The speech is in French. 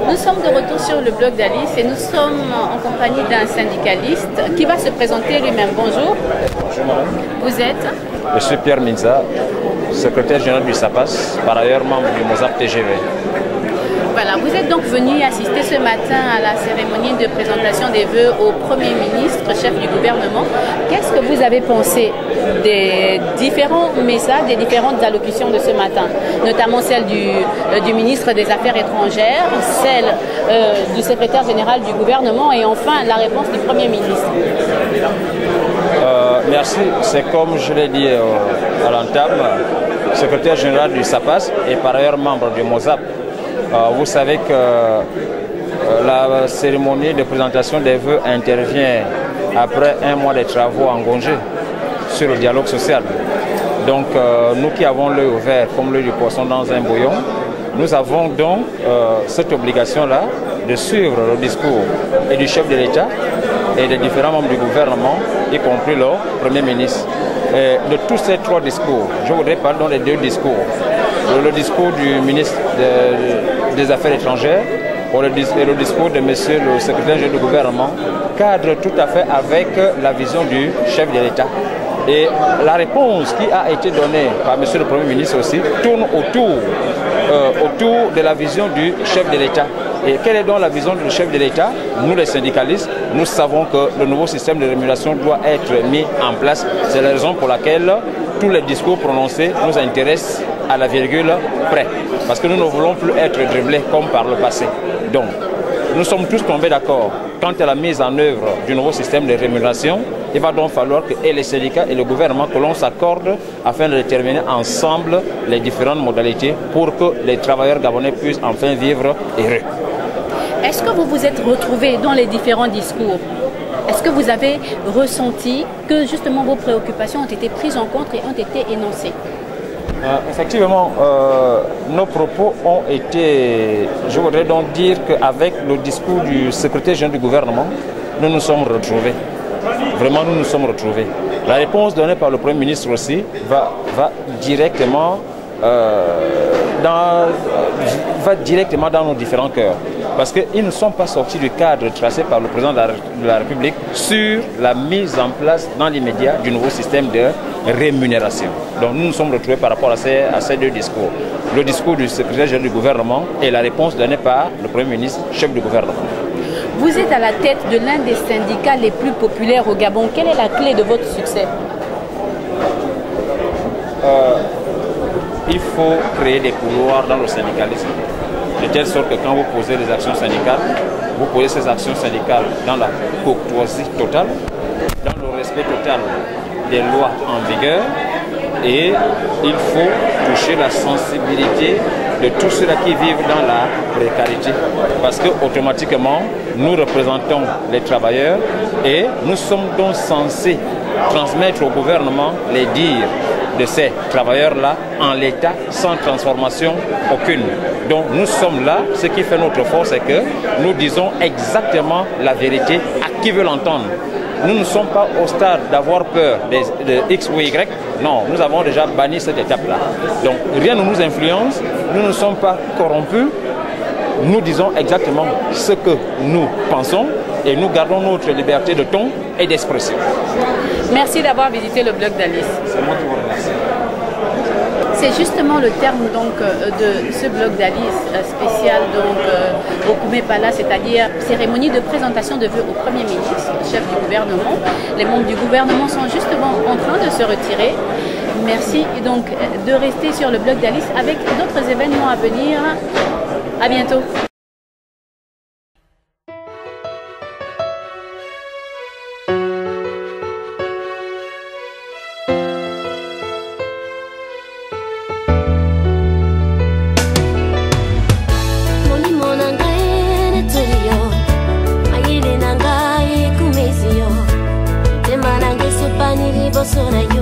Nous sommes de retour sur le blog d'Alice et nous sommes en compagnie d'un syndicaliste qui va se présenter lui-même. Bonjour. Bonjour madame. Vous êtes? Je suis Pierre Minza, secrétaire général du SAPAS, par ailleurs membre du MOSAP TGV. Voilà, vous êtes donc venu assister ce matin à la cérémonie de présentation des vœux au Premier ministre, chef du gouvernement. Qu'est-ce que vous avez pensé des différents messages, des différentes allocutions de ce matin, notamment celle du ministre des Affaires étrangères, celle du secrétaire général du gouvernement et enfin la réponse du Premier ministre? Merci, c'est comme je l'ai dit à l'entame, secrétaire général du SAPAS et par ailleurs membre du MOSAP. Vous savez que la cérémonie de présentation des vœux intervient après un mois de travaux engagés sur le dialogue social. Donc nous qui avons l'œil ouvert comme l'œil du poisson dans un bouillon, nous avons donc cette obligation-là de suivre le discours et du chef de l'État et des différents membres du gouvernement, y compris le Premier ministre. Et de tous ces trois discours, je voudrais parler dans les deux discours. Le discours du ministre des Affaires étrangères et le discours de monsieur le secrétaire général du gouvernement cadre tout à fait avec la vision du chef de l'État. Et la réponse qui a été donnée par monsieur le Premier ministre aussi tourne autour de la vision du chef de l'État. Et quelle est donc la vision du chef de l'État? Nous les syndicalistes, nous savons que le nouveau système de rémunération doit être mis en place. C'est la raison pour laquelle tous les discours prononcés nous intéressent à la virgule près. Parce que nous ne voulons plus être dribblés comme par le passé. Donc, nous sommes tous tombés d'accord. Quant à la mise en œuvre du nouveau système de rémunération, il va donc falloir que les syndicats et le gouvernement que l'on s'accorde afin de déterminer ensemble les différentes modalités pour que les travailleurs gabonais puissent enfin vivre heureux. Est-ce que vous vous êtes retrouvés dans les différents discours? Est-ce que vous avez ressenti que justement vos préoccupations ont été prises en compte et ont été énoncées? Effectivement, nos propos ont été, je voudrais donc dire qu'avec le discours du secrétaire général du gouvernement, nous nous sommes retrouvés. Vraiment, nous nous sommes retrouvés. La réponse donnée par le Premier ministre aussi va directement dans nos différents cœurs. Parce qu'ils ne sont pas sortis du cadre tracé par le président de la République sur la mise en place dans l'immédiat du nouveau système de rémunération. Donc nous nous sommes retrouvés par rapport à ces deux discours. Le discours du secrétaire général du gouvernement et la réponse donnée par le Premier ministre, chef du gouvernement. Vous êtes à la tête de l'un des syndicats les plus populaires au Gabon. Quelle est la clé de votre succès? Il faut créer des couloirs dans le syndicalisme. De telle sorte que quand vous posez des actions syndicales, vous posez ces actions syndicales dans la courtoisie totale, dans le respect total des lois en vigueur, et il faut toucher la sensibilité de tous ceux-là qui vivent dans la précarité. Parce que automatiquement, nous représentons les travailleurs et nous sommes donc censés transmettre au gouvernement les dires de ces travailleurs-là en l'état sans transformation aucune. Donc nous sommes là, ce qui fait notre force, c'est que nous disons exactement la vérité à qui veut l'entendre. Nous ne sommes pas au stade d'avoir peur de X ou Y, non, nous avons déjà banni cette étape-là. Donc rien ne nous influence, nous ne sommes pas corrompus, nous disons exactement ce que nous pensons et nous gardons notre liberté de ton et d'expression. Merci d'avoir visité le blog d'Alice. C'est moi qui vous remercie. C'est justement le terme donc, de ce blog d'Alice spécial au Koumé Pala, c'est-à-dire cérémonie de présentation de vœux au Premier ministre, chef du gouvernement. Les membres du gouvernement sont justement en train de se retirer. Merci donc de rester sur le blog d'Alice avec d'autres événements à venir. À bientôt. Sonayo